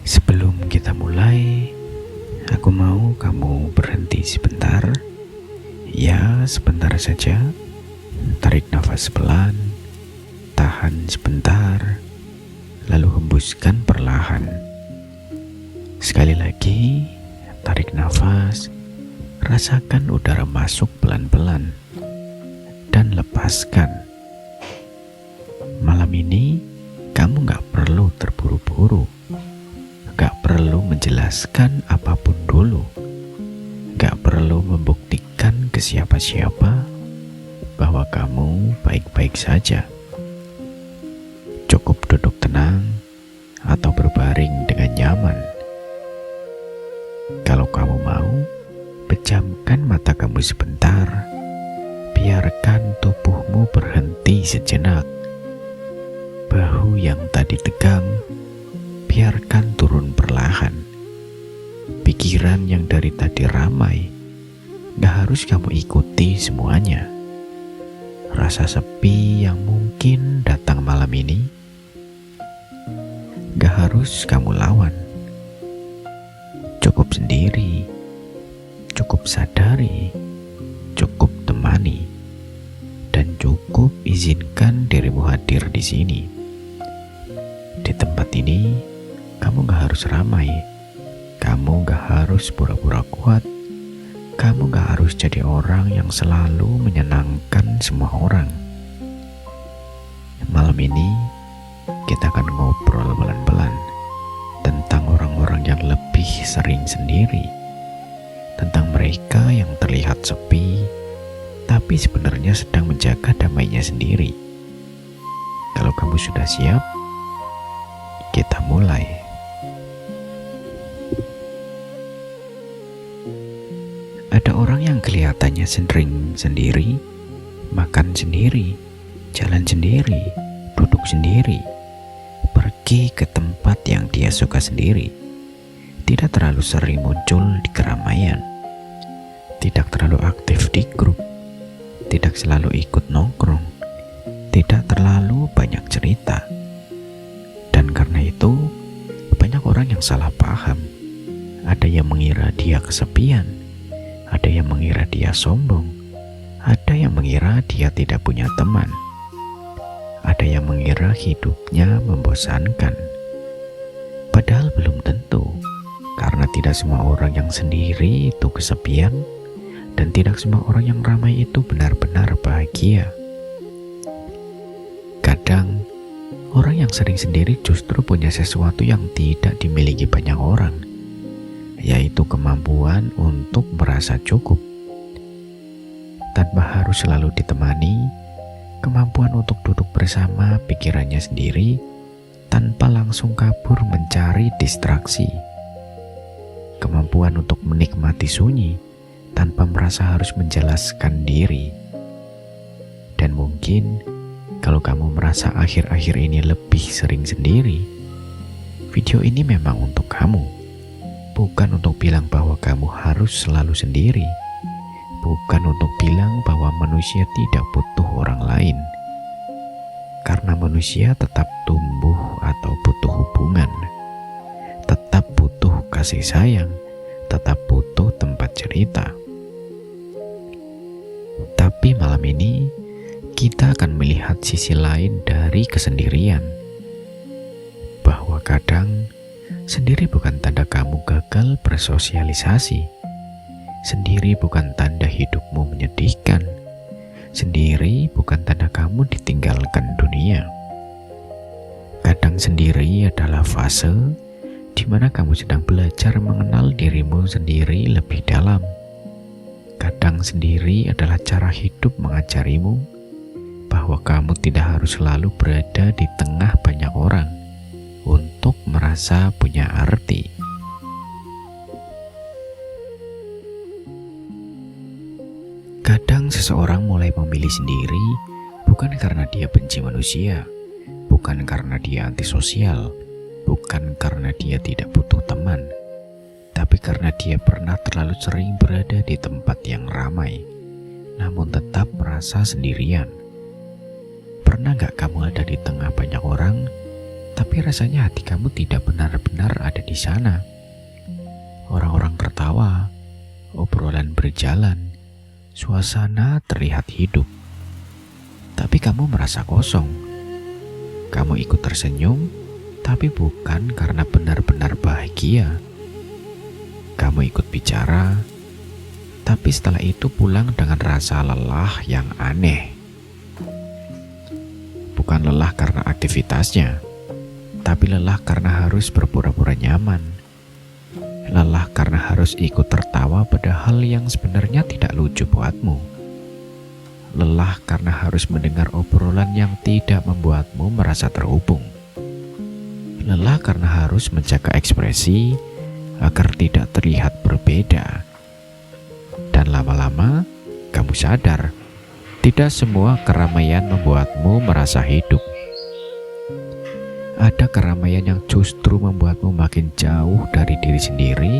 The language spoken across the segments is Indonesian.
Sebelum kita mulai, aku mau kamu berhenti sebentar. Ya, sebentar saja. Tarik nafas pelan, tahan sebentar, lalu hembuskan perlahan. Sekali lagi, tarik nafas, rasakan udara masuk pelan-pelan, dan lepaskan. Malam ini, kamu gak perlu terburu-buru, gak perlu menjelaskan apapun dulu, gak perlu membuktikan ke siapa-siapa bahwa kamu baik-baik saja. Cukup duduk tenang atau berbaring dengan nyaman. Kalau kamu mau, pejamkan mata kamu sebentar, biarkan tubuhmu berhenti sejenak. Bahu yang tadi tegang, biarkan turun perlahan. Pikiran yang dari tadi ramai, gak harus kamu ikuti semuanya. Rasa sepi yang mungkin datang malam ini, gak harus kamu lawan. Cukup sendiri, cukup sadari, cukup temani, dan cukup izinkan dirimu hadir di sini. Di tempat ini, kamu gak harus ramai, kamu gak harus pura-pura kuat, kamu gak harus jadi orang yang selalu menyenangkan semua orang. Malam ini, kita akan ngobrol pelan-pelan tentang orang-orang yang lebih sering sendiri, tentang mereka yang terlihat sepi, tapi sebenarnya sedang menjaga damainya sendiri. Kalau kamu sudah siap, kita mulai. Ada orang yang kelihatannya sering sendiri, makan sendiri, jalan sendiri, duduk sendiri, pergi ke tempat yang dia suka sendiri. Tidak terlalu sering muncul di keramaian, tidak terlalu aktif di grup, tidak selalu ikut nongkrong, tidak terlalu banyak cerita. Dan karena itu, banyak orang yang salah paham. Ada yang mengira dia kesepian, ada yang mengira dia sombong, ada yang mengira dia tidak punya teman, ada yang mengira hidupnya membosankan. Padahal belum tentu, karena tidak semua orang yang sendiri itu kesepian, dan tidak semua orang yang ramai itu benar-benar bahagia. Kadang, orang yang sering sendiri justru punya sesuatu yang tidak dimiliki banyak orang, yaitu kemampuan untuk merasa cukup. Tanpa harus selalu ditemani, kemampuan untuk duduk bersama pikirannya sendiri, tanpa langsung kabur mencari distraksi. Kemampuan untuk menikmati sunyi, tanpa merasa harus menjelaskan diri. Dan mungkin, kalau kamu merasa akhir-akhir ini lebih sering sendiri, video ini memang untuk kamu. Bukan untuk bilang bahwa kamu harus selalu sendiri. Bukan untuk bilang bahwa manusia tidak butuh orang lain. Karena manusia tetap tumbuh atau butuh hubungan. Tetap butuh kasih sayang. Tetap butuh tempat cerita. Tapi malam ini, kita akan melihat sisi lain dari kesendirian. Bahwa kadang, sendiri bukan tanda kamu gagal bersosialisasi. Sendiri bukan tanda hidupmu menyedihkan. Sendiri bukan tanda kamu ditinggalkan dunia. Kadang sendiri adalah fase di mana kamu sedang belajar mengenal dirimu sendiri lebih dalam. Kadang sendiri adalah cara hidup mengajarimu bahwa kamu tidak harus selalu berada di tengah banyak orang untuk merasa punya arti. Kadang seseorang mulai memilih sendiri bukan karena dia benci manusia, bukan karena dia antisosial, bukan karena dia tidak butuh teman, tapi karena dia pernah terlalu sering berada di tempat yang ramai, namun tetap merasa sendirian. Pernah gak kamu ada di tengah banyak orang, tapi tapi rasanya hati kamu tidak benar-benar ada di sana. Orang-orang tertawa, obrolan berjalan, suasana terlihat hidup. Tapi kamu merasa kosong. Kamu ikut tersenyum, tapi bukan karena benar-benar bahagia. Kamu ikut bicara, tapi setelah itu pulang dengan rasa lelah yang aneh. Bukan lelah karena aktivitasnya, tapi lelah karena harus berpura-pura nyaman. Lelah karena harus ikut tertawa pada hal yang sebenarnya tidak lucu buatmu. Lelah karena harus mendengar obrolan yang tidak membuatmu merasa terhubung. Lelah karena harus menjaga ekspresi agar tidak terlihat berbeda. Dan lama-lama kamu sadar, tidak semua keramaian membuatmu merasa hidup. Ada keramaian yang justru membuatmu makin jauh dari diri sendiri.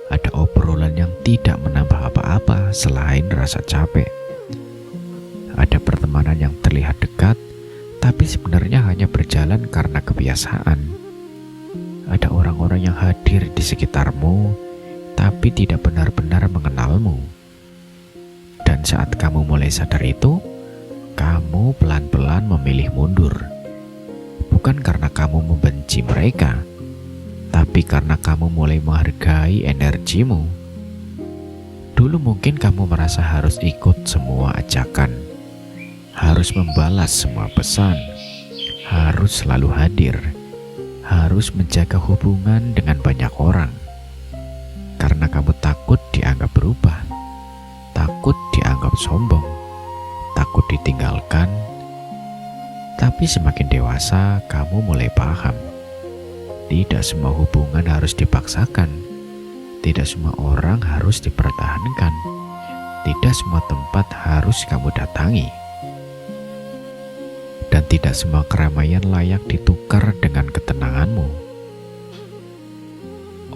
Ada obrolan yang tidak menambah apa-apa selain rasa capek. Ada pertemanan yang terlihat dekat, tapi sebenarnya hanya berjalan karena kebiasaan. Ada orang-orang yang hadir di sekitarmu, tapi tidak benar-benar mengenalmu. Dan saat kamu mulai sadar itu, kamu pelan-pelan memilih mundur. Bukan karena kamu membenci mereka, tapi karena kamu mulai menghargai energimu. Dulu mungkin kamu merasa harus ikut semua ajakan, harus membalas semua pesan, harus selalu hadir, harus menjaga hubungan dengan banyak orang. Karena kamu takut dianggap berubah, takut dianggap sombong, takut ditinggalkan. Tapi semakin dewasa, kamu mulai paham. Tidak semua hubungan harus dipaksakan. Tidak semua orang harus dipertahankan. Tidak semua tempat harus kamu datangi. Dan tidak semua keramaian layak ditukar dengan ketenanganmu.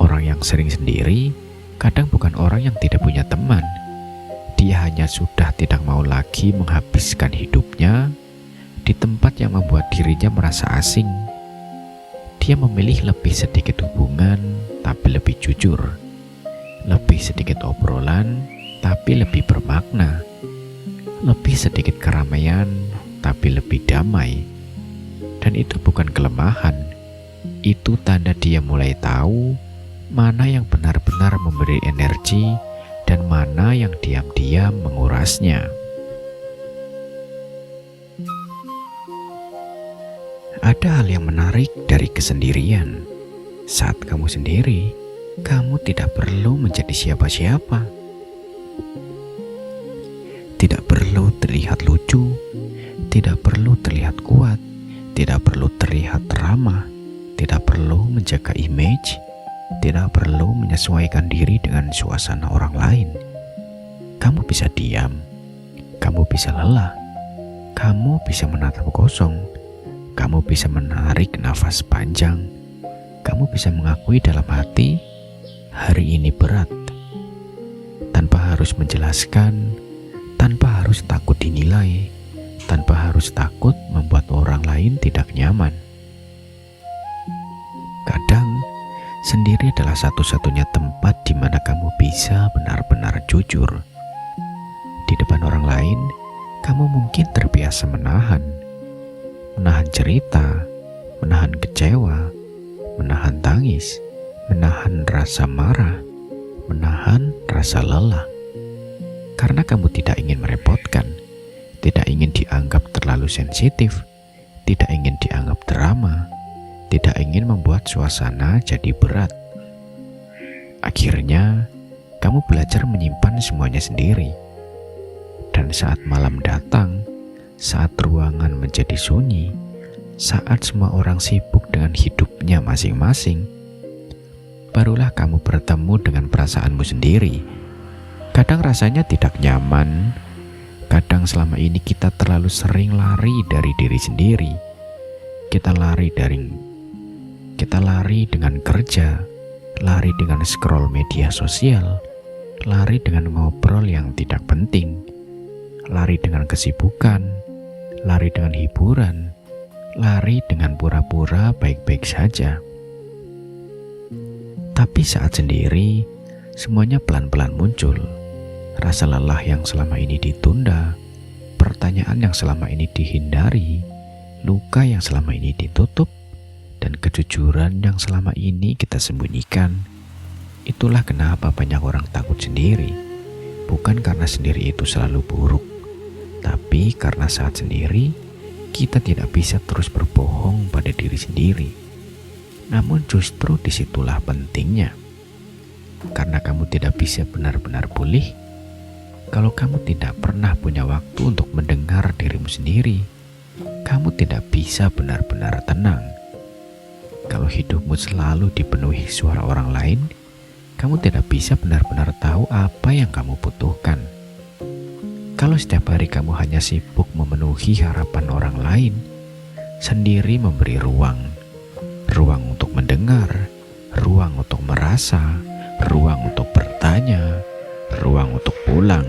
Orang yang sering sendiri kadang bukan orang yang tidak punya teman. Dia hanya sudah tidak mau lagi menghabiskan hidupnya di tempat yang membuat dirinya merasa asing. Dia memilih lebih sedikit hubungan, tapi lebih jujur. Lebih sedikit obrolan, tapi lebih bermakna. Lebih sedikit keramaian, tapi lebih damai. Dan itu bukan kelemahan. Itu tanda dia mulai tahu mana yang benar-benar memberi energi dan mana yang diam-diam mengurasnya. Ada hal yang menarik dari kesendirian. Saat kamu sendiri, kamu tidak perlu menjadi siapa-siapa. Tidak perlu terlihat lucu, tidak perlu terlihat kuat, tidak perlu terlihat ramah, tidak perlu menjaga image, tidak perlu menyesuaikan diri dengan suasana orang lain. Kamu bisa diam, kamu bisa lelah, kamu bisa menatap kosong. Kamu bisa menarik nafas panjang. Kamu bisa mengakui dalam hati, hari ini berat. Tanpa harus menjelaskan, tanpa harus takut dinilai, tanpa harus takut membuat orang lain tidak nyaman. Kadang, sendiri adalah satu-satunya tempat di mana kamu bisa benar-benar jujur. Di depan orang lain, kamu mungkin terbiasa menahan cerita, menahan kecewa, menahan tangis, menahan rasa marah, menahan rasa lelah. Karena kamu tidak ingin merepotkan, tidak ingin dianggap terlalu sensitif, tidak ingin dianggap drama, tidak ingin membuat suasana jadi berat. Akhirnya, kamu belajar menyimpan semuanya sendiri. Dan saat malam datang, saat ruangan menjadi sunyi, saat semua orang sibuk dengan hidupnya masing-masing, barulah kamu bertemu dengan perasaanmu sendiri. Kadang rasanya tidak nyaman, kadang selama ini kita terlalu sering lari dari diri sendiri. Kita lari dengan kerja, lari dengan scroll media sosial, lari dengan ngobrol yang tidak penting, lari dengan kesibukan, lari dengan hiburan, lari dengan pura-pura baik-baik saja. Tapi saat sendiri, semuanya pelan-pelan muncul. Rasa lelah yang selama ini ditunda, pertanyaan yang selama ini dihindari, luka yang selama ini ditutup, dan kejujuran yang selama ini kita sembunyikan. Itulah kenapa banyak orang takut sendiri. Bukan karena sendiri itu selalu buruk, tapi karena saat sendiri, kita tidak bisa terus berbohong pada diri sendiri. Namun justru disitulah pentingnya. Karena kamu tidak bisa benar-benar pulih, kalau kamu tidak pernah punya waktu untuk mendengar dirimu sendiri, kamu tidak bisa benar-benar tenang. Kalau hidupmu selalu dipenuhi suara orang lain, kamu tidak bisa benar-benar tahu apa yang kamu butuhkan. Kalau setiap hari kamu hanya sibuk memenuhi harapan orang lain, sendiri memberi ruang untuk mendengar, ruang untuk merasa, ruang untuk bertanya, ruang untuk pulang.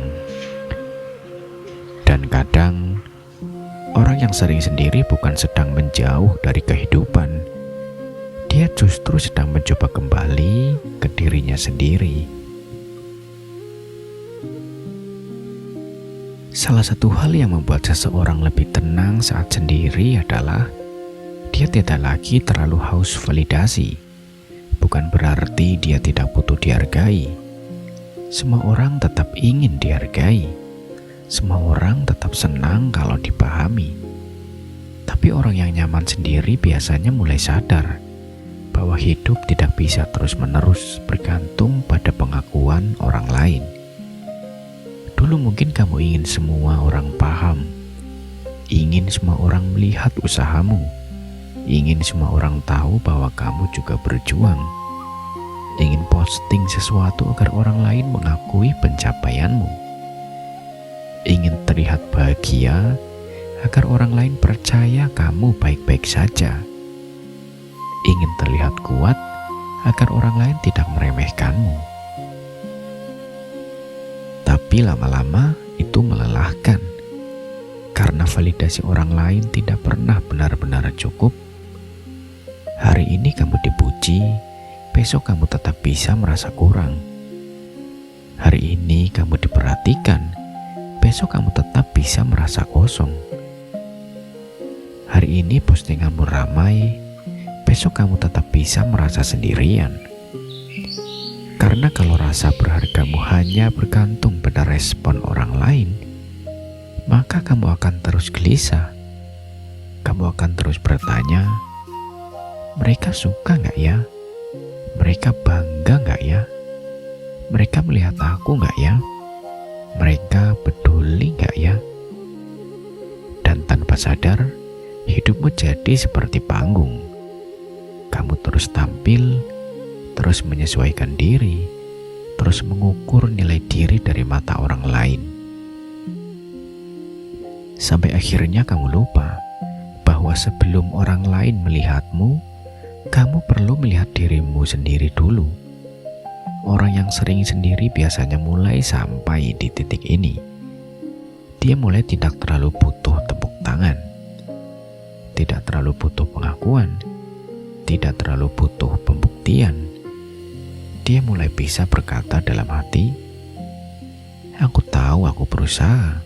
Dan kadang, orang yang sering sendiri bukan sedang menjauh dari kehidupan. Dia justru sedang mencoba kembali ke dirinya sendiri. Salah satu hal yang membuat seseorang lebih tenang saat sendiri adalah dia tidak lagi terlalu haus validasi. Bukan berarti dia tidak butuh dihargai. Semua orang tetap ingin dihargai. Semua orang tetap senang kalau dipahami. Tapi orang yang nyaman sendiri biasanya mulai sadar bahwa hidup tidak bisa terus-menerus bergantung pada pengakuan orang lain. Dulu mungkin kamu ingin semua orang paham, ingin semua orang melihat usahamu, ingin semua orang tahu bahwa kamu juga berjuang, ingin posting sesuatu agar orang lain mengakui pencapaianmu, ingin terlihat bahagia agar orang lain percaya kamu baik-baik saja, ingin terlihat kuat agar orang lain tidak meremehkanmu. Tapi lama-lama itu melelahkan, karena validasi orang lain tidak pernah benar-benar cukup. Hari ini kamu dipuji, besok kamu tetap bisa merasa kurang. Hari ini kamu diperhatikan, besok kamu tetap bisa merasa kosong. Hari ini postinganmu ramai, besok kamu tetap bisa merasa sendirian. Karena kalau rasa berhargamu hanya bergantung pada respon orang lain, maka kamu akan terus gelisah. Kamu akan terus bertanya, mereka suka gak ya? Mereka bangga gak ya? Mereka melihat aku gak ya? Mereka peduli gak ya? Dan tanpa sadar, hidupmu jadi seperti panggung. Kamu terus tampil, terus menyesuaikan diri, terus mengukur nilai diri dari mata orang lain. Sampai akhirnya kamu lupa bahwa sebelum orang lain melihatmu, kamu perlu melihat dirimu sendiri dulu. Orang yang sering sendiri biasanya mulai sampai di titik ini. Dia mulai tidak terlalu butuh tepuk tangan, tidak terlalu butuh pengakuan, tidak terlalu butuh pembuktian. Dia mulai bisa berkata dalam hati, aku tahu aku berusaha,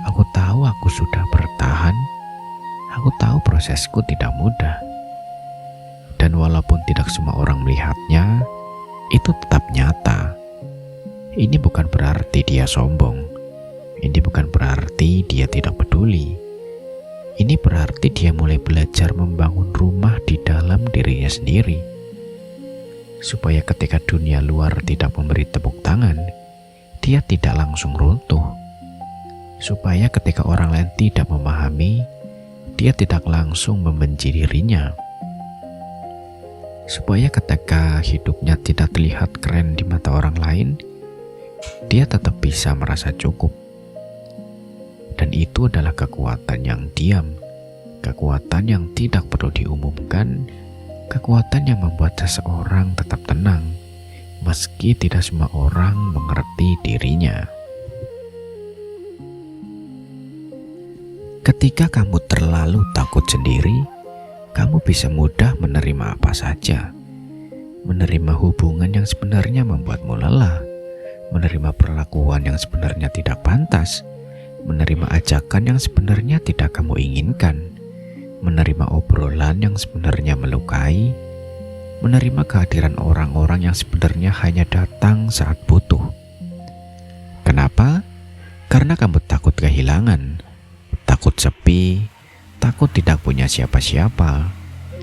aku tahu aku sudah bertahan, aku tahu prosesku tidak mudah. Dan walaupun tidak semua orang melihatnya, itu tetap nyata. Ini bukan berarti dia sombong, ini bukan berarti dia tidak peduli. Ini berarti dia mulai belajar membangun rumah di dalam dirinya sendiri, supaya ketika dunia luar tidak memberi tepuk tangan, dia tidak langsung runtuh. Supaya ketika orang lain tidak memahami, dia tidak langsung membenci dirinya. Supaya ketika hidupnya tidak terlihat keren di mata orang lain, dia tetap bisa merasa cukup. Dan itu adalah kekuatan yang diam, kekuatan yang tidak perlu diumumkan, kekuatan yang membuat seseorang tetap tenang, meski tidak semua orang mengerti dirinya. Ketika kamu terlalu takut sendiri, kamu bisa mudah menerima apa saja. Menerima hubungan yang sebenarnya membuatmu lelah, menerima perlakuan yang sebenarnya tidak pantas, menerima ajakan yang sebenarnya tidak kamu inginkan, menerima obrolan yang sebenarnya melukai, menerima kehadiran orang-orang yang sebenarnya hanya datang saat butuh. Kenapa? Karena kamu takut kehilangan, takut sepi, takut tidak punya siapa-siapa,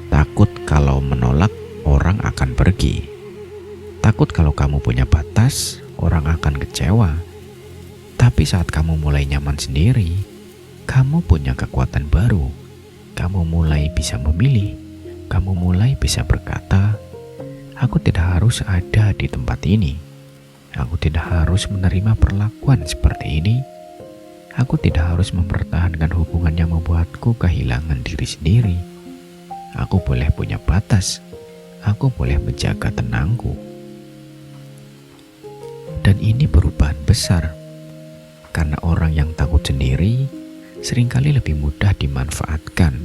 takut kalau menolak orang akan pergi, takut kalau kamu punya batas, orang akan kecewa. Tapi saat kamu mulai nyaman sendiri, kamu punya kekuatan baru. Kamu mulai bisa memilih. Kamu mulai bisa berkata, aku tidak harus ada di tempat ini. Aku tidak harus menerima perlakuan seperti ini. Aku tidak harus mempertahankan hubungan yang membuatku kehilangan diri sendiri. Aku boleh punya batas. Aku boleh menjaga tenangku. Dan ini perubahan besar. Karena orang yang takut sendiri seringkali lebih mudah dimanfaatkan.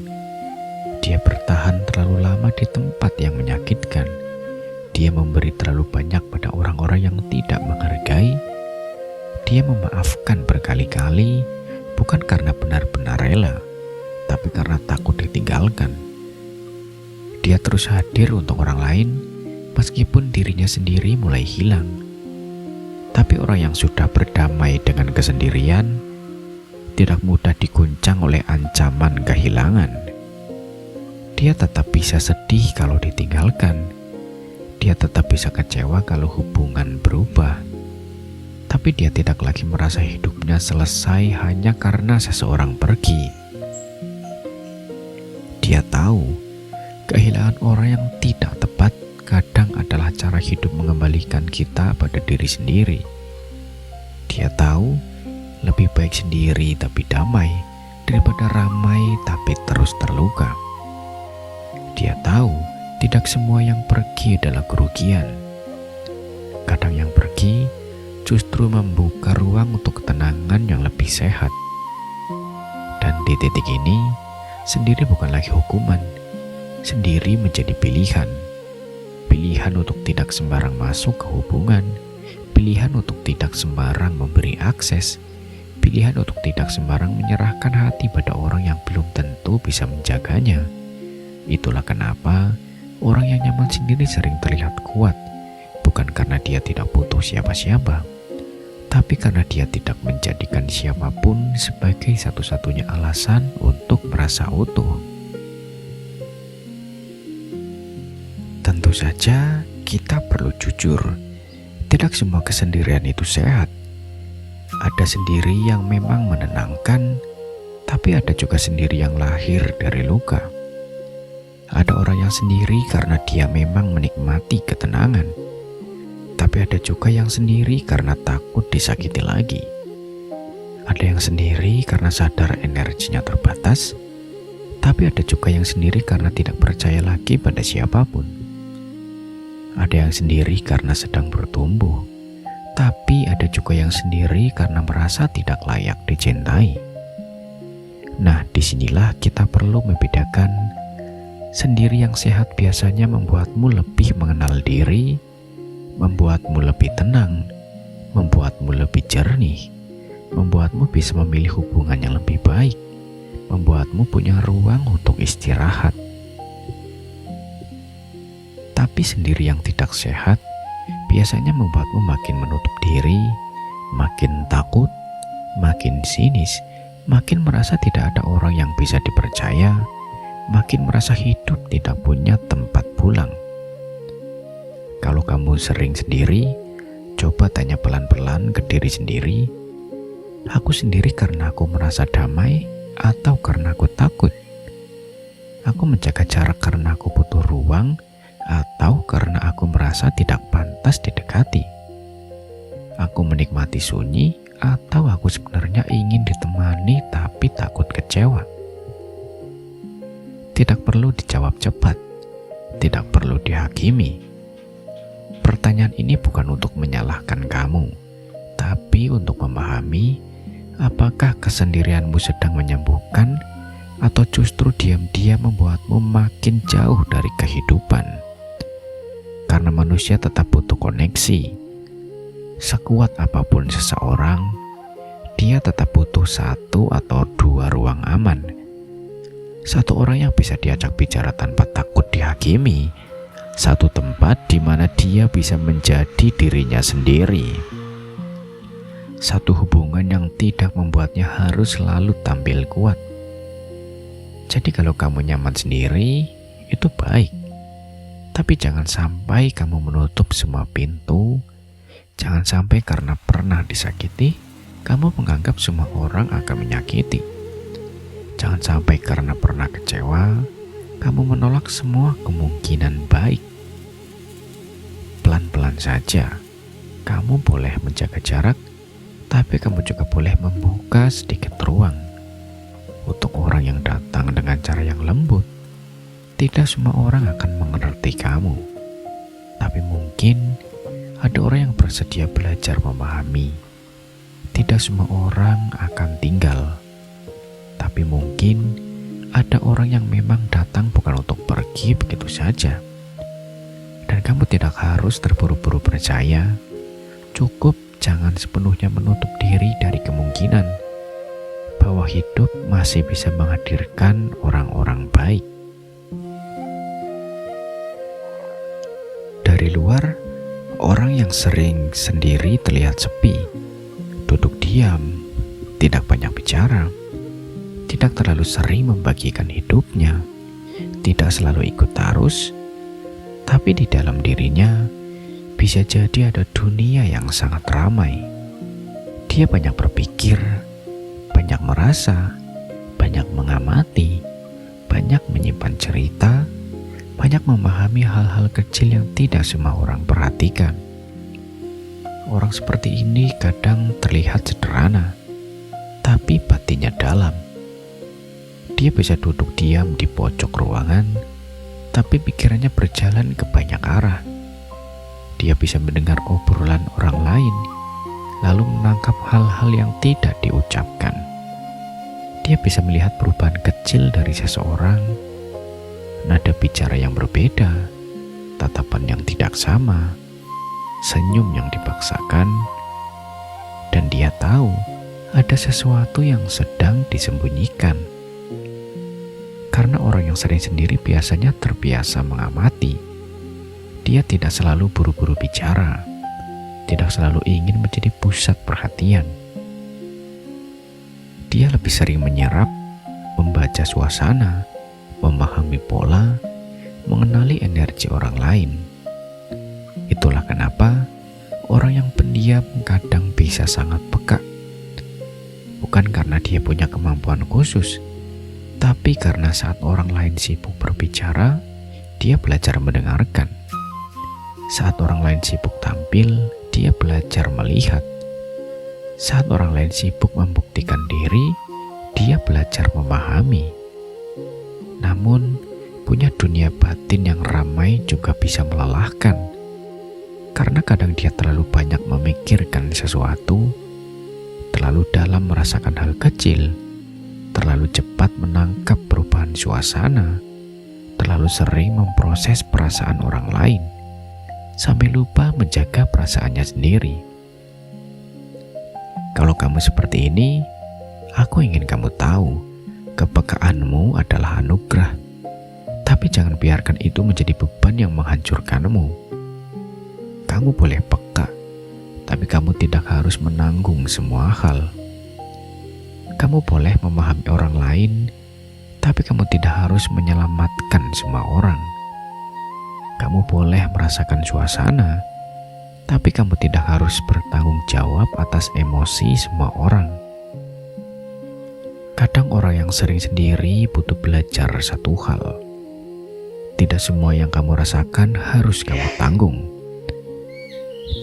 Dia bertahan terlalu lama di tempat yang menyakitkan. Dia memberi terlalu banyak pada orang-orang yang tidak menghargai. Dia memaafkan berkali-kali, bukan karena benar-benar rela, tapi karena takut ditinggalkan. Dia terus hadir untuk orang lain, meskipun dirinya sendiri mulai hilang. Tapi orang yang sudah berdamai dengan kesendirian tidak mudah diguncang oleh ancaman kehilangan. Dia tetap bisa sedih kalau ditinggalkan. Dia tetap bisa kecewa kalau hubungan berubah. Tapi dia tidak lagi merasa hidupnya selesai hanya karena seseorang pergi. Dia tahu kehilangan orang yang tidak tepat kadang adalah cara hidup mengembalikan kita pada diri sendiri. Dia tahu lebih baik sendiri tapi damai daripada ramai tapi terus terluka. Dia tahu tidak semua yang pergi adalah kerugian. Kadang yang pergi justru membuka ruang untuk ketenangan yang lebih sehat. Dan di titik ini, sendiri bukan lagi hukuman. Sendiri menjadi pilihan. Pilihan untuk tidak sembarang masuk ke hubungan, pilihan untuk tidak sembarang memberi akses, pilihan untuk tidak sembarang menyerahkan hati pada orang yang belum tentu bisa menjaganya. Itulah kenapa orang yang nyaman sendiri sering terlihat kuat, bukan karena dia tidak butuh siapa-siapa, tapi karena dia tidak menjadikan siapapun sebagai satu-satunya alasan untuk merasa utuh. Tentu saja kita perlu jujur, tidak semua kesendirian itu sehat. Ada sendiri yang memang menenangkan, tapi ada juga sendiri yang lahir dari luka. Ada orang yang sendiri karena dia memang menikmati ketenangan, tapi ada juga yang sendiri karena takut disakiti lagi. Ada yang sendiri karena sadar energinya terbatas, tapi ada juga yang sendiri karena tidak percaya lagi pada siapapun. Ada yang sendiri karena sedang bertumbuh, tapi ada juga yang sendiri karena merasa tidak layak dicintai. Nah, disinilah kita perlu membedakan. Sendiri yang sehat biasanya membuatmu lebih mengenal diri, membuatmu lebih tenang, membuatmu lebih jernih, membuatmu bisa memilih hubungan yang lebih baik, membuatmu punya ruang untuk istirahat. Tapi sendiri yang tidak sehat biasanya membuatmu makin menutup diri, makin takut, makin sinis, makin merasa tidak ada orang yang bisa dipercaya, makin merasa hidup tidak punya tempat pulang. Kalau kamu sering sendiri, coba tanya pelan-pelan ke diri sendiri, aku sendiri karena aku merasa damai atau karena aku takut? Aku menjaga jarak karena aku butuh ruang atau karena aku merasa tidak pantas didekati? Aku menikmati sunyi atau aku sebenarnya ingin ditemani tapi takut kecewa? Tidak perlu dijawab cepat, tidak perlu dihakimi. Pertanyaan ini bukan untuk menyalahkan kamu, tapi untuk memahami Apakah kesendirianmu sedang menyembuhkan atau justru diam-diam membuatmu makin jauh dari kehidupan? Karena manusia tetap butuh koneksi. Sekuat apapun seseorang, dia tetap butuh satu atau dua ruang aman. Satu orang yang bisa diajak bicara tanpa takut dihakimi. Satu tempat di mana dia bisa menjadi dirinya sendiri. Satu hubungan yang tidak membuatnya harus selalu tampil kuat. Jadi kalau kamu nyaman sendiri, itu baik. Tapi jangan sampai kamu menutup semua pintu. Jangan sampai karena pernah disakiti, kamu menganggap semua orang akan menyakiti. Jangan sampai karena pernah kecewa, kamu menolak semua kemungkinan baik. Pelan-pelan saja, kamu boleh menjaga jarak, tapi kamu juga boleh membuka sedikit ruang untuk orang yang datang dengan cara yang lembut. Tidak semua orang akan mengerti kamu, tapi mungkin ada orang yang bersedia belajar memahami. Tidak semua orang akan tinggal, tapi mungkin ada orang yang memang datang bukan untuk pergi begitu saja. Dan kamu tidak harus terburu-buru percaya. Cukup jangan sepenuhnya menutup diri dari kemungkinan bahwa hidup masih bisa menghadirkan orang-orang baik. Dari luar, orang yang sering sendiri terlihat sepi, duduk diam, tidak banyak bicara, tidak terlalu sering membagikan hidupnya, tidak selalu ikut arus, tapi di dalam dirinya bisa jadi ada dunia yang sangat ramai. Dia banyak berpikir, banyak merasa, banyak mengamati, banyak menyimpan cerita, banyak memahami hal-hal kecil yang tidak semua orang perhatikan. Orang seperti ini kadang terlihat sederhana, tapi batinnya dalam. Dia bisa duduk diam di pojok ruangan, tapi pikirannya berjalan ke banyak arah. Dia bisa mendengar obrolan orang lain, lalu menangkap hal-hal yang tidak diucapkan. Dia bisa melihat perubahan kecil dari seseorang, nada bicara yang berbeda, tatapan yang tidak sama, senyum yang dipaksakan, dan dia tahu ada sesuatu yang sedang disembunyikan. Karena orang yang sering sendiri biasanya terbiasa mengamati. Dia tidak selalu buru-buru bicara, tidak selalu ingin menjadi pusat perhatian. Dia lebih sering menyerap, membaca suasana, memahami pola, mengenali energi orang lain. Itulah kenapa orang yang pendiam kadang bisa sangat peka. Bukan karena dia punya kemampuan khusus, tapi karena saat orang lain sibuk berbicara, dia belajar mendengarkan. Saat orang lain sibuk tampil, dia belajar melihat. Saat orang lain sibuk membuktikan diri, dia belajar memahami. Namun, punya dunia batin yang ramai juga bisa melelahkan. Karena kadang dia terlalu banyak memikirkan sesuatu, terlalu dalam merasakan hal kecil, terlalu cepat menangkap perubahan suasana, terlalu sering memproses perasaan orang lain, sampai lupa menjaga perasaannya sendiri. Kalau kamu seperti ini, aku ingin kamu tahu, kepekaanmu adalah anugerah. Tapi jangan biarkan itu menjadi beban yang menghancurkanmu. Kamu boleh peka, tapi kamu tidak harus menanggung semua hal. Kamu boleh memahami orang lain, tapi kamu tidak harus menyelamatkan semua orang. Kamu boleh merasakan suasana, tapi kamu tidak harus bertanggung jawab atas emosi semua orang. Kadang orang yang sering sendiri butuh belajar satu hal. Tidak semua yang kamu rasakan harus kamu tanggung.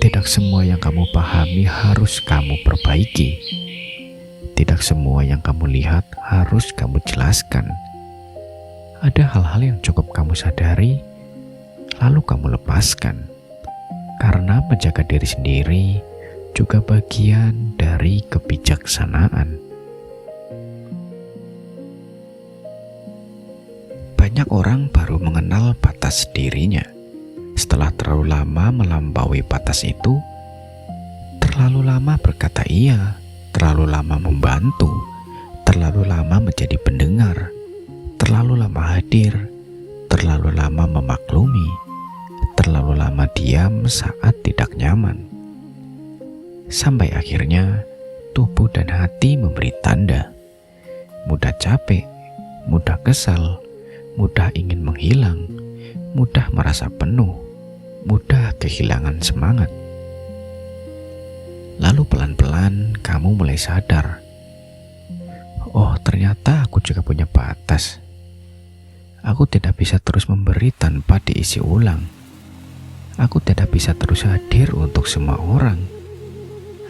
Tidak semua yang kamu pahami harus kamu perbaiki. Tidak semua yang kamu lihat harus kamu jelaskan. Ada hal-hal yang cukup kamu sadari, lalu kamu lepaskan. Karena menjaga diri sendiri juga bagian dari kebijaksanaan. Banyak orang baru mengenal batas dirinya setelah terlalu lama melampaui batas itu, terlalu lama berkata iya, terlalu lama membantu, terlalu lama menjadi pendengar, terlalu lama hadir, terlalu lama memaklumi, terlalu lama diam saat tidak nyaman. Sampai akhirnya tubuh dan hati memberi tanda. Mudah capek, mudah kesal, mudah ingin menghilang, mudah merasa penuh, mudah kehilangan semangat. Lalu pelan-pelan kamu mulai sadar, oh ternyata aku juga punya batas. Aku tidak bisa terus memberi tanpa diisi ulang. Aku tidak bisa terus hadir untuk semua orang.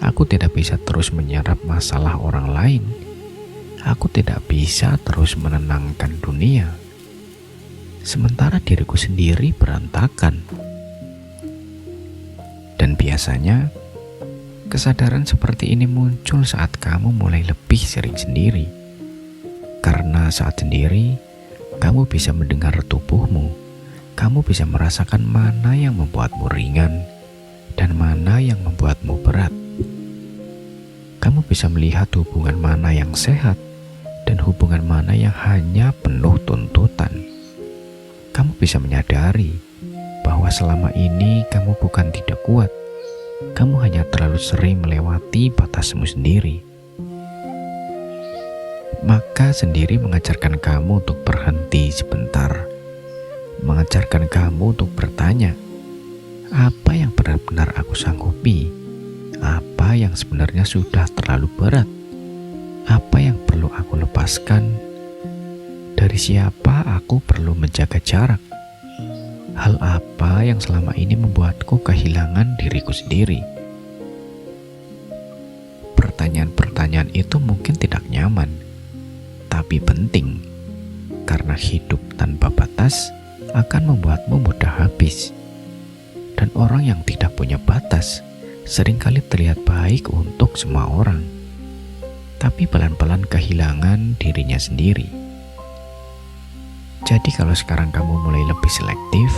Aku tidak bisa terus menyerap masalah orang lain. Aku tidak bisa terus menenangkan dunia, sementara diriku sendiri berantakan. Dan biasanya kesadaran seperti ini muncul saat kamu mulai lebih sering sendiri. Karena saat sendiri, kamu bisa mendengar tubuhmu. Kamu bisa merasakan mana yang membuatmu ringan dan mana yang membuatmu berat. Kamu bisa melihat hubungan mana yang sehat dan hubungan mana yang hanya penuh tuntutan. Kamu bisa menyadari bahwa selama ini kamu bukan tidak kuat. Kamu hanya terlalu sering melewati batasmu sendiri. Maka sendiri mengajarkan kamu untuk berhenti sebentar. Mengajarkan kamu untuk bertanya, apa yang benar-benar aku sanggupi? Apa yang sebenarnya sudah terlalu berat? Apa yang perlu aku lepaskan? Dari siapa aku perlu menjaga jarak? Hal apa yang selama ini membuatku kehilangan diriku sendiri? Pertanyaan-pertanyaan itu mungkin tidak nyaman, tapi penting, karena hidup tanpa batas akan membuatmu mudah habis. Dan orang yang tidak punya batas seringkali terlihat baik untuk semua orang, tapi pelan-pelan kehilangan dirinya sendiri. Jadi kalau sekarang kamu mulai lebih selektif,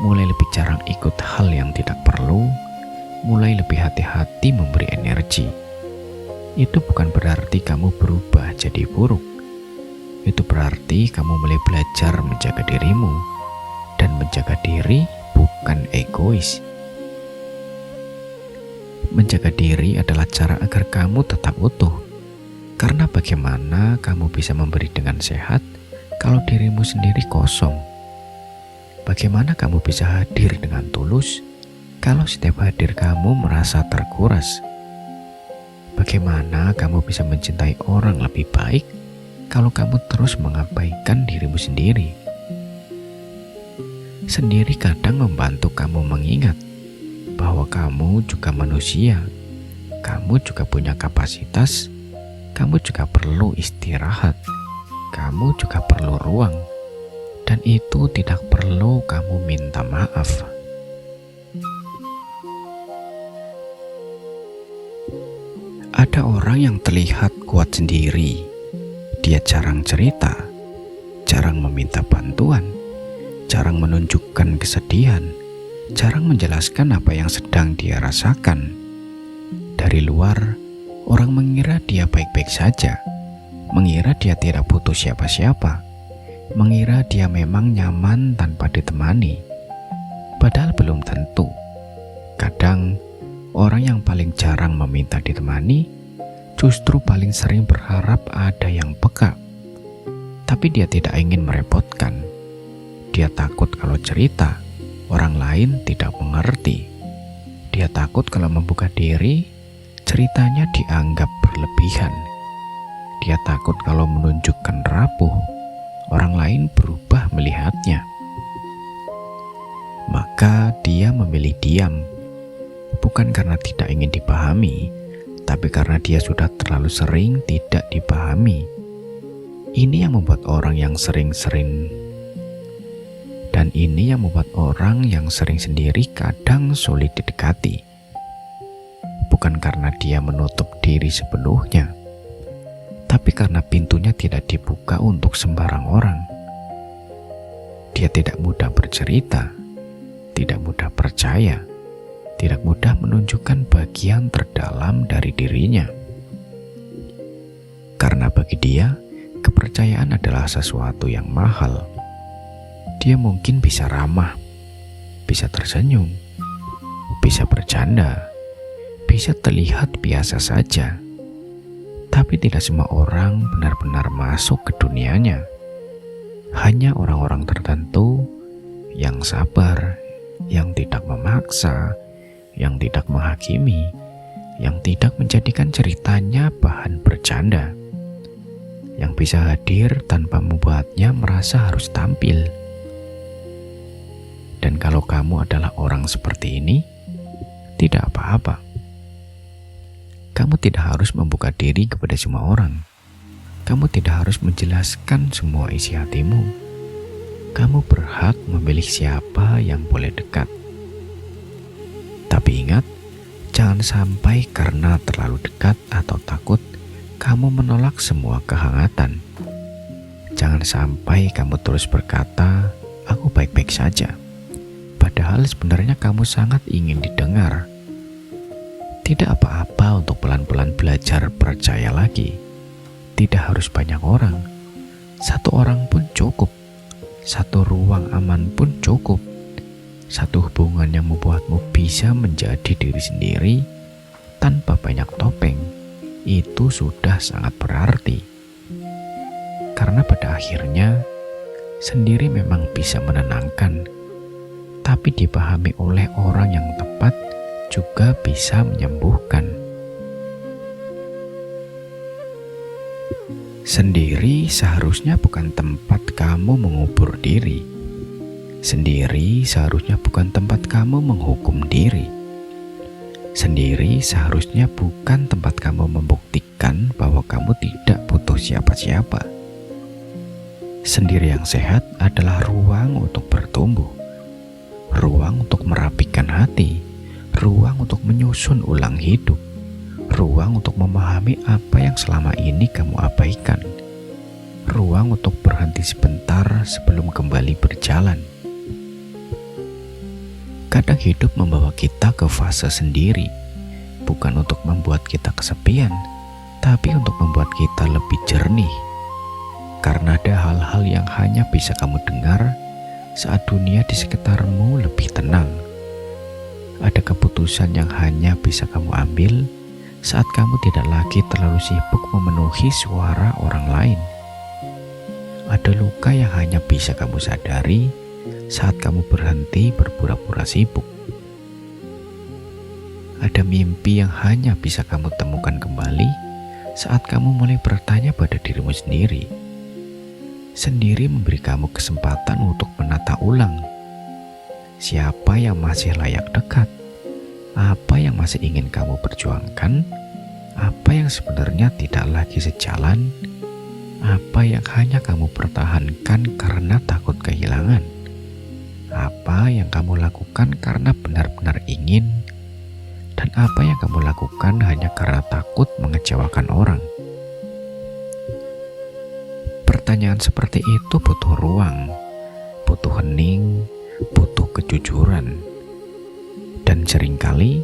mulai lebih jarang ikut hal yang tidak perlu, mulai lebih hati-hati memberi energi, itu bukan berarti kamu berubah jadi buruk. Itu berarti kamu mulai belajar menjaga dirimu, dan menjaga diri bukan egois. Menjaga diri adalah cara agar kamu tetap utuh. Karena bagaimana kamu bisa memberi dengan sehat kalau dirimu sendiri kosong? Bagaimana kamu bisa hadir dengan tulus kalau setiap hadir kamu merasa terkuras? Bagaimana kamu bisa mencintai orang lebih baik kalau kamu terus mengabaikan dirimu sendiri? Sendiri kadang membantu kamu mengingat bahwa kamu juga manusia, kamu juga punya kapasitas, kamu juga perlu istirahat, kamu juga perlu ruang, dan itu tidak perlu kamu minta maaf. Ada orang yang terlihat kuat sendiri. Dia jarang cerita, jarang meminta bantuan, jarang menunjukkan kesedihan, jarang menjelaskan apa yang sedang dia rasakan. Dari luar, orang mengira dia baik-baik saja, mengira dia tidak butuh siapa-siapa, mengira dia memang nyaman tanpa ditemani. Padahal belum tentu. Kadang, orang yang paling jarang meminta ditemani justru paling sering berharap ada yang peka. Tapi dia tidak ingin merepotkan. Dia takut kalau cerita, orang lain tidak mengerti. Dia takut kalau membuka diri, ceritanya dianggap berlebihan. Dia takut kalau menunjukkan rapuh, orang lain berubah melihatnya. Maka dia memilih diam, bukan karena tidak ingin dipahami, tapi karena dia sudah terlalu sering tidak dipahami. Ini yang membuat orang yang sering-sering sendiri kadang sulit didekati. bukan karena dia menutup diri sepenuhnya, tapi karena pintunya tidak dibuka untuk sembarang orang. Dia tidak mudah bercerita, tidak mudah percaya, tidak mudah menunjukkan bagian terdalam dari dirinya. Karena bagi dia, kepercayaan adalah sesuatu yang mahal. Dia mungkin bisa ramah, bisa tersenyum, bisa bercanda, bisa terlihat biasa saja. Tapi tidak semua orang benar-benar masuk ke dunianya. Hanya orang-orang tertentu yang sabar, yang tidak memaksa, yang tidak menghakimi, yang tidak menjadikan ceritanya bahan bercanda, yang bisa hadir tanpa membuatnya merasa harus tampil. Dan kalau kamu adalah orang seperti ini, tidak apa-apa. Kamu tidak harus membuka diri kepada semua orang. Kamu tidak harus menjelaskan semua isi hatimu. Kamu berhak memilih siapa yang boleh dekat. Tapi ingat, jangan sampai karena terlalu dekat atau takut, kamu menolak semua kehangatan. Jangan sampai kamu terus berkata, "Aku baik-baik saja." Padahal sebenarnya kamu sangat ingin didengar. Tidak apa-apa untuk pelan-pelan belajar percaya lagi. Tidak harus banyak orang. Satu orang pun cukup. Satu ruang aman pun cukup. Satu hubungan yang membuatmu bisa menjadi diri sendiri tanpa banyak topeng. Itu sudah sangat berarti. Karena pada akhirnya, sendiri memang bisa menenangkan. Tapi dipahami oleh orang yang tepat juga bisa menyembuhkan. Sendiri seharusnya bukan tempat kamu mengubur diri. Sendiri seharusnya bukan tempat kamu menghukum diri. Sendiri seharusnya bukan tempat kamu membuktikan bahwa kamu tidak butuh siapa-siapa. Sendiri yang sehat adalah ruang untuk bertumbuh, ruang untuk merapikan hati, ruang untuk menyusun ulang hidup, ruang untuk memahami apa yang selama ini kamu abaikan, ruang untuk berhenti sebentar sebelum kembali berjalan. Kadang hidup membawa kita ke fase sendiri, bukan untuk membuat kita kesepian, tapi untuk membuat kita lebih jernih. Karena ada hal-hal yang hanya bisa kamu dengar saat dunia di sekitarmu lebih tenang. Ada keputusan yang hanya bisa kamu ambil saat kamu tidak lagi terlalu sibuk memenuhi suara orang lain. Ada luka yang hanya bisa kamu sadari saat kamu berhenti berpura-pura sibuk. Ada mimpi yang hanya bisa kamu temukan kembali saat kamu mulai bertanya pada dirimu sendiri. Sendiri memberi kamu kesempatan untuk menata ulang. Siapa yang masih layak dekat? Apa yang masih ingin kamu perjuangkan? Apa yang sebenarnya tidak lagi sejalan? Apa yang hanya kamu pertahankan karena takut kehilangan? Apa yang kamu lakukan karena benar-benar ingin? Dan apa yang kamu lakukan hanya karena takut mengecewakan orang? Pertanyaan seperti itu butuh ruang, butuh hening, butuh kejujuran. Dan seringkali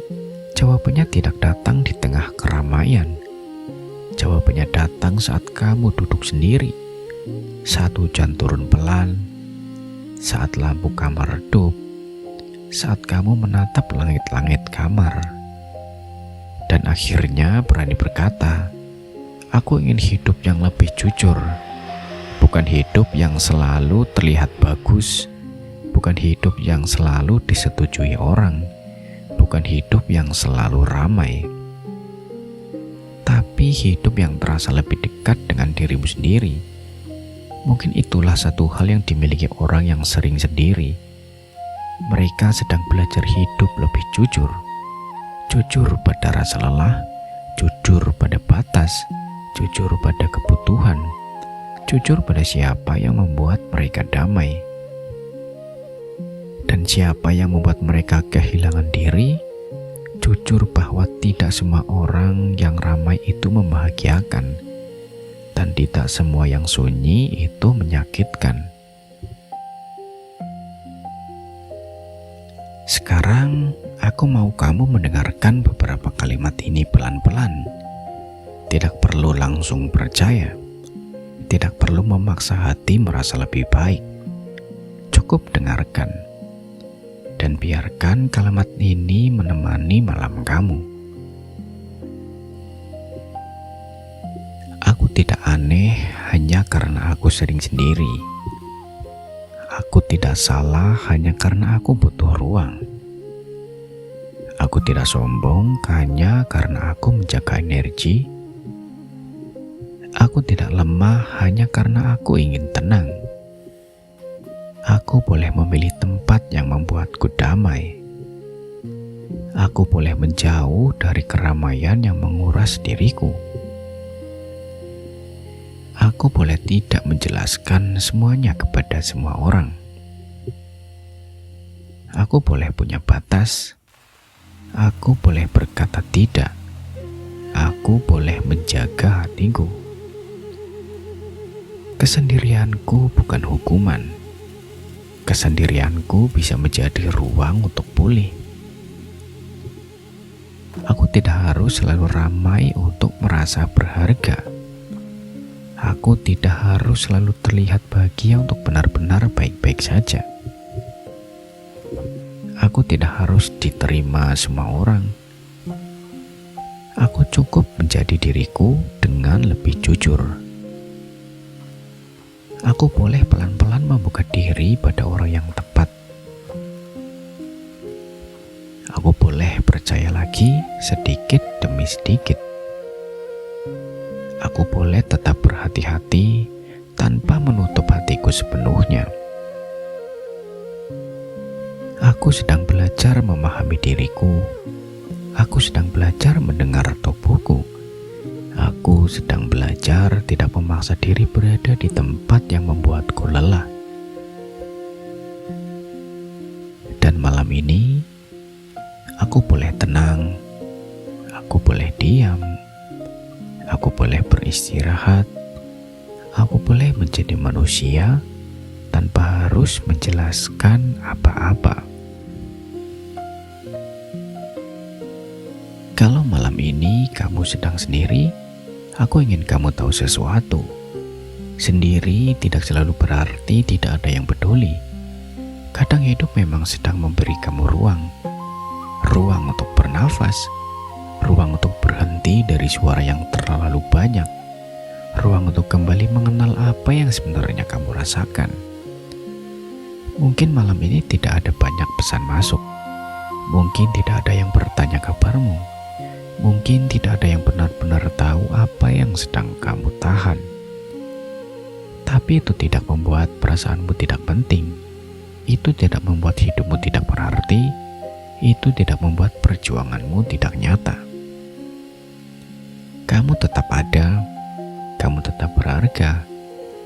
jawabannya tidak datang di tengah keramaian. Jawabannya datang saat kamu duduk sendiri, saat hujan turun pelan, saat lampu kamar redup, saat kamu menatap langit-langit kamar. Dan akhirnya berani berkata, "Aku ingin hidup yang lebih jujur." Bukan hidup yang selalu terlihat bagus, bukan hidup yang selalu disetujui orang, bukan hidup yang selalu ramai, tapi hidup yang terasa lebih dekat dengan dirimu sendiri. Mungkin itulah satu hal yang dimiliki orang yang sering sendiri. Mereka sedang belajar hidup lebih jujur. Jujur pada rasa lelah, jujur pada batas, jujur pada kebutuhan, jujur pada siapa yang membuat mereka damai, dan siapa yang membuat mereka kehilangan diri. jujur bahwa tidak semua orang yang ramai itu membahagiakan, dan tidak semua yang sunyi itu menyakitkan. Sekarang, aku mau kamu mendengarkan beberapa kalimat ini pelan-pelan. Tidak perlu langsung percaya. Tidak perlu memaksa hati merasa lebih baik. Cukup dengarkan. Dan biarkan kalimat ini menemani malam kamu. Aku tidak aneh hanya karena aku sering sendiri. Aku tidak salah hanya karena aku butuh ruang. Aku tidak sombong hanya karena aku menjaga energi. Aku tidak lemah hanya karena aku ingin tenang. Aku boleh memilih tempat yang membuatku damai. Aku boleh menjauh dari keramaian yang menguras diriku. Aku boleh tidak menjelaskan semuanya kepada semua orang. Aku boleh punya batas. Aku boleh berkata tidak. Aku boleh menjaga hatiku. Kesendirianku bukan hukuman. Kesendirianku bisa menjadi ruang untuk pulih. Aku tidak harus selalu ramai untuk merasa berharga. Aku tidak harus selalu terlihat bahagia untuk benar-benar baik-baik saja. Aku tidak harus diterima semua orang. Aku cukup menjadi diriku dengan lebih jujur. Aku boleh pelan-pelan membuka diri pada orang yang tepat. Aku boleh percaya lagi sedikit demi sedikit. Aku boleh tetap berhati-hati tanpa menutup hatiku sepenuhnya. Aku sedang belajar memahami diriku. Aku sedang belajar mendengar tubuhku. Aku sedang belajar tidak memaksa diri berada di tempat yang membuatku lelah. Dan malam ini, aku boleh tenang. Aku boleh diam. Aku boleh beristirahat. Aku boleh menjadi manusia tanpa harus menjelaskan apa-apa. Kalau malam ini kamu sedang sendiri, aku ingin kamu tahu sesuatu. Sendiri tidak selalu berarti tidak ada yang peduli. Kadang hidup memang sedang memberi kamu ruang. Ruang untuk bernafas. Ruang untuk berhenti dari suara yang terlalu banyak. Ruang untuk kembali mengenal apa yang sebenarnya kamu rasakan. Mungkin malam ini tidak ada banyak pesan masuk. Mungkin tidak ada yang bertanya kabarmu. Mungkin tidak ada yang benar-benar tahu apa yang sedang kamu tahan. Tapi itu tidak membuat perasaanmu tidak penting. Itu tidak membuat hidupmu tidak berarti. Itu tidak membuat perjuanganmu tidak nyata. Kamu tetap ada, kamu tetap berharga,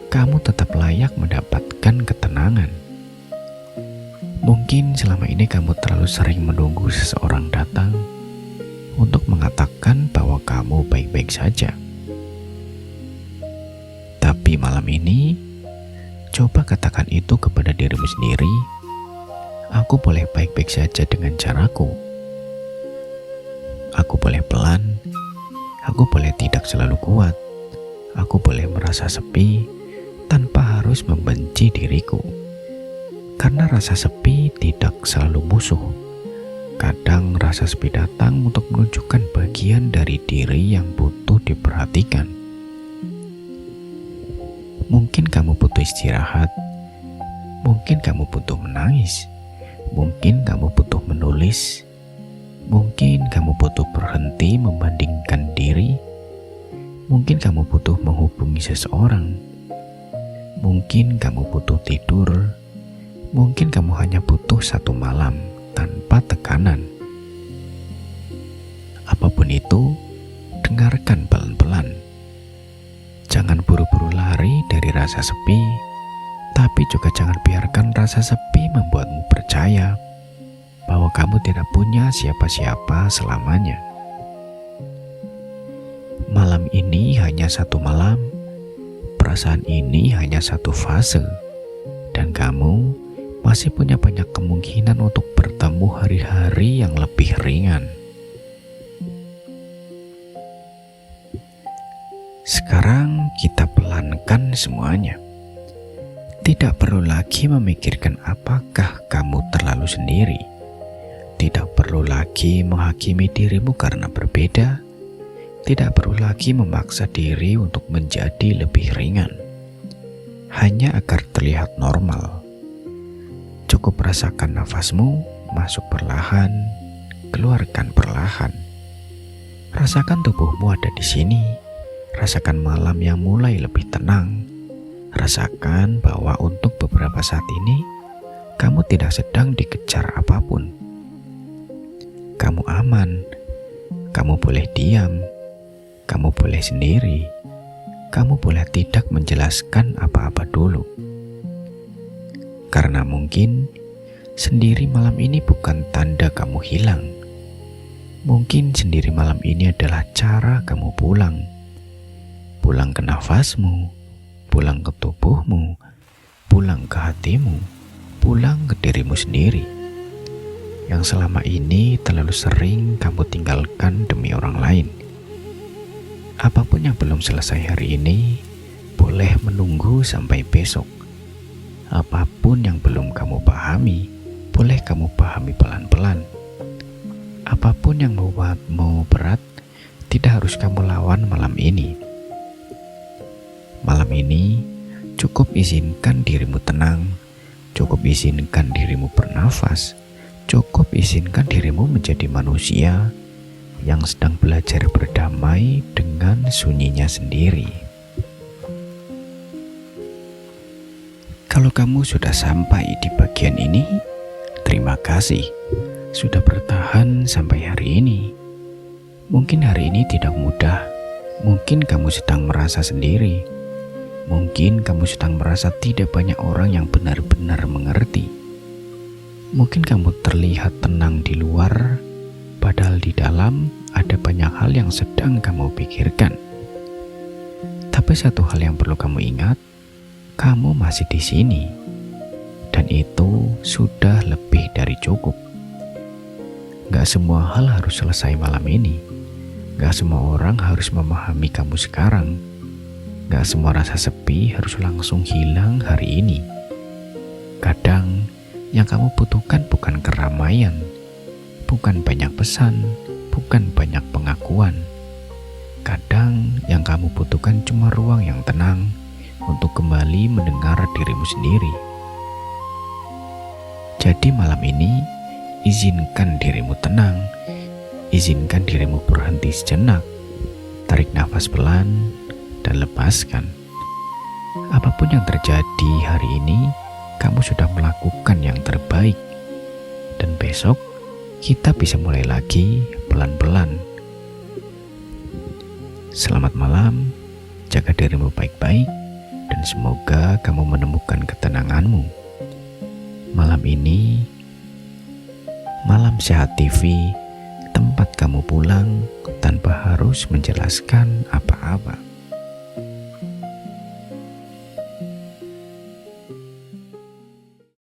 kamu tetap layak mendapatkan ketenangan. Mungkin selama ini kamu terlalu sering menunggu seseorang datang untuk mengatakan bahwa kamu baik-baik saja. Tapi malam ini, coba katakan itu kepada dirimu sendiri. Aku boleh baik-baik saja dengan caraku. Aku boleh pelan. Aku boleh tidak selalu kuat. Aku boleh merasa sepi tanpa harus membenci diriku. Karena rasa sepi tidak selalu musuh. Kadang rasa sepi datang untuk menunjukkan bagian dari diri yang butuh diperhatikan. Mungkin kamu butuh istirahat. Mungkin kamu butuh menangis. Mungkin kamu butuh menulis. Mungkin kamu butuh berhenti membandingkan diri. Mungkin kamu butuh menghubungi seseorang. Mungkin kamu butuh tidur. Mungkin kamu hanya butuh satu malam tanpa tekanan. Apapun itu, dengarkan pelan-pelan. Jangan buru-buru lari dari rasa sepi, tapi juga jangan biarkan rasa sepi membuatmu percaya bahwa bahwa kamu tidak punya siapa-siapa selamanya. Malam ini hanya satu malam, perasaan ini hanya satu fase, dan kamu masih punya banyak kemungkinan untuk bertemu hari-hari yang lebih ringan. Sekarang kita pelankan semuanya. Tidak perlu lagi memikirkan apakah kamu terlalu sendiri. Tidak perlu lagi menghakimi dirimu karena berbeda. Tidak perlu lagi memaksa diri untuk menjadi lebih ringan. Hanya agar terlihat normal. Cukup rasakan nafasmu masuk perlahan, keluarkan perlahan. Rasakan tubuhmu ada di sini. Rasakan malam yang mulai lebih tenang. Rasakan bahwa untuk beberapa saat ini, kamu tidak sedang dikejar apapun. Kamu aman, kamu boleh diam, kamu boleh sendiri, kamu boleh tidak menjelaskan apa-apa dulu. Karena mungkin sendiri malam ini bukan tanda kamu hilang. Mungkin sendiri malam ini adalah cara kamu pulang. Pulang ke nafasmu, pulang ke tubuhmu, pulang ke hatimu, pulang ke dirimu sendiri. Yang selama ini terlalu sering kamu tinggalkan demi orang lain. Apapun yang belum selesai hari ini, boleh menunggu sampai besok. Apapun yang belum kamu pahami, boleh kamu pahami pelan-pelan. Apapun yang membuatmu berat, tidak harus kamu lawan malam ini. Malam ini, cukup izinkan dirimu tenang, cukup izinkan dirimu bernafas, cukup izinkan dirimu menjadi manusia yang sedang belajar berdamai dengan sunyinya sendiri. Kalau kamu sudah sampai di bagian ini, terima kasih sudah bertahan sampai hari ini. Mungkin hari ini tidak mudah, mungkin kamu sedang merasa sendiri. Mungkin kamu sedang merasa tidak banyak orang yang benar-benar mengerti. Mungkin kamu terlihat tenang di luar, padahal di dalam ada banyak hal yang sedang kamu pikirkan. Tapi satu hal yang perlu kamu ingat, kamu masih di sini. Dan itu sudah lebih dari cukup. Gak semua hal harus selesai malam ini. Gak semua orang harus memahami kamu sekarang. Gak semua rasa sepi harus langsung hilang hari ini. Kadang yang kamu butuhkan bukan keramaian, bukan banyak pesan, bukan banyak pengakuan. Kadang yang kamu butuhkan cuma ruang yang tenang untuk kembali mendengar dirimu sendiri. Jadi malam ini, izinkan dirimu tenang, izinkan dirimu berhenti sejenak, tarik nafas pelan, dan lepaskan. Apapun yang terjadi hari ini, kamu sudah melakukan yang terbaik. Dan besok, kita bisa mulai lagi pelan-pelan. Selamat malam, jaga dirimu baik-baik, dan semoga kamu menemukan ketenanganmu. Malam ini, Malam Sehat TV, tempat kamu pulang tanpa harus menjelaskan apa-apa.